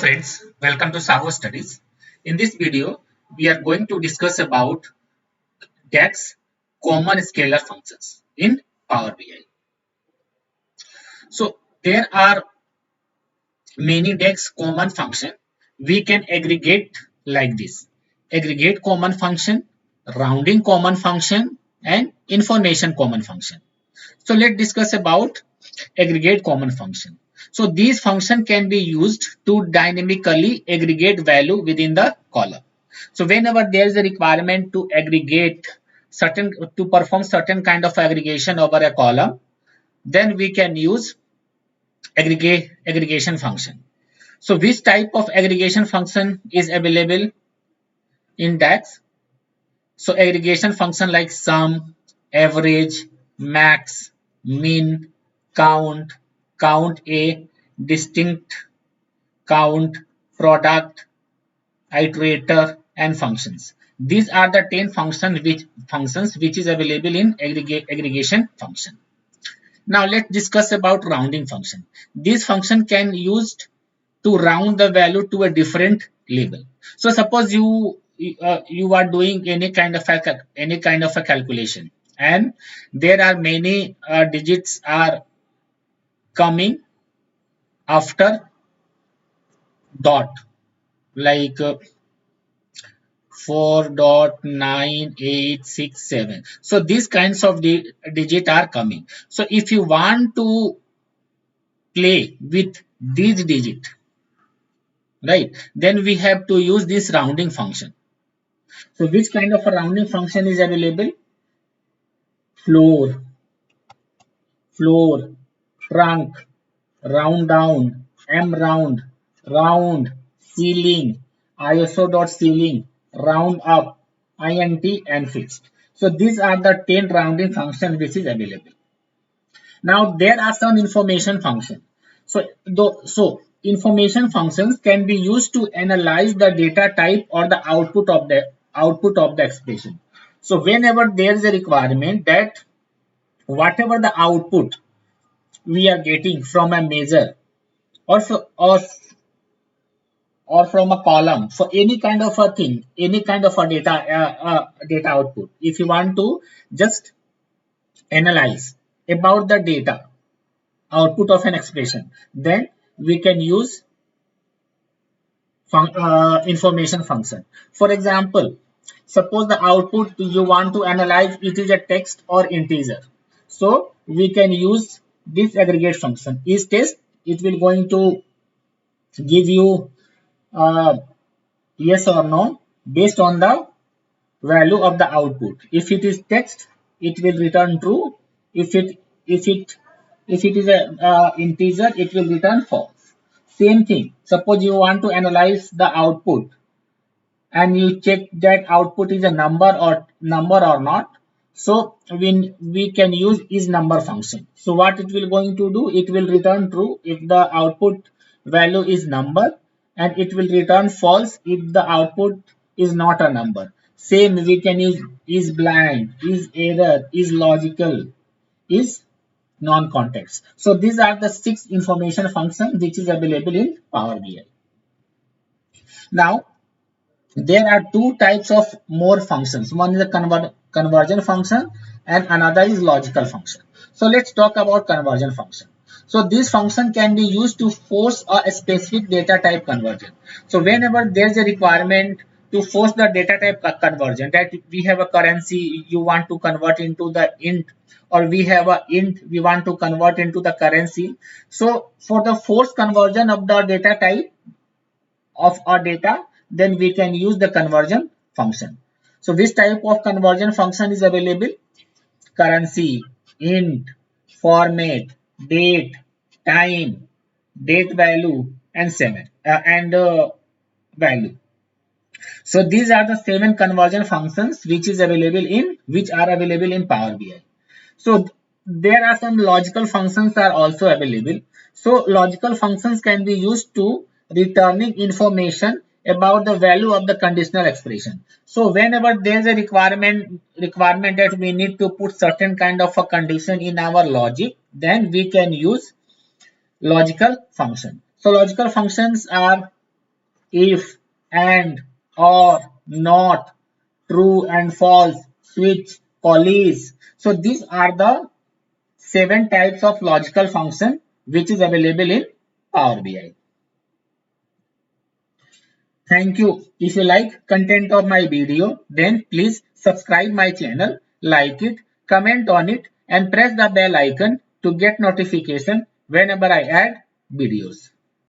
friends, welcome to SahuStudies. In this video, we are going to discuss about DAX common scalar functions in Power BI. So there are many DAX common function. We can aggregate like this: aggregate common function, rounding common function, and information common function. So let's discuss about aggregate common function. So these function can be used to dynamically aggregate value within the column. So whenever there is a requirement to aggregate to perform certain kind of aggregation over a column, then we can use aggregation function. So which type of aggregation function is available in DAX? So aggregation function like sum, average, max, min, count, count A, distinct, count, product, iterator, and functions. These are the 10 functions which is available in aggregation function. Now let's discuss about rounding function. This function can used to round the value to a different level. So suppose you are doing any kind of a calculation, and there are many digits are coming after dot, like 4.9867. So these kinds of digit are coming. So if you want to play with these digit, right, then we have to use this rounding function. So which kind of a rounding function is available? Floor, trunk, round down, mround, round, ceiling, iso.ceiling, round up, int, and fixed. So these are the 10 rounding functions which is available. Now there are some information functions. So information functions can be used to analyze the data type or the output of the expression. So whenever there is a requirement that whatever the output we are getting from a measure or from a column, for any kind of a thing, any kind of a data output, if you want to just analyze about the data output of an expression, then we can use information function. For example, suppose the output you want to analyze, it is a text or integer. So we can use this aggregate function. Is test, it will going to give you yes or no based on the value of the output. If it is text, it will return true. If it is a integer, it will return false. Same thing. Suppose you want to analyze the output and you check that output is a number or not. So when we can use is number function. So what it will going to do, it will return true if the output value is number, and it will return false if the output is not a number. Same we can use is blind, is error, is logical, is non-context. So these are the 6 information functions which is available in Power BI. Now there are 2 types of more functions. One is a conversion function and another is logical function. So let's talk about conversion function. So this function can be used to force a specific data type conversion. So whenever there is a requirement to force the data type conversion, that we have a currency you want to convert into the int, or we have a int we want to convert into the currency. So for the force conversion of the data type of our data, then we can use the conversion function. So which type of conversion function is available? Currency, int, format, date, time, date value, and value. So these are the 7 conversion functions which are available in Power BI. So there are some logical functions are also available. So logical functions can be used to returning information about the value of the conditional expression. So whenever there is a requirement that we need to put certain kind of a condition in our logic, then we can use logical function. So logical functions are if, and, or, not, true and false, switch, police. So these are the 7 types of logical function which is available in Power BI. Thank you. If you like content of my video, then please subscribe my channel, like it, comment on it, and press the bell icon to get notification whenever I add videos.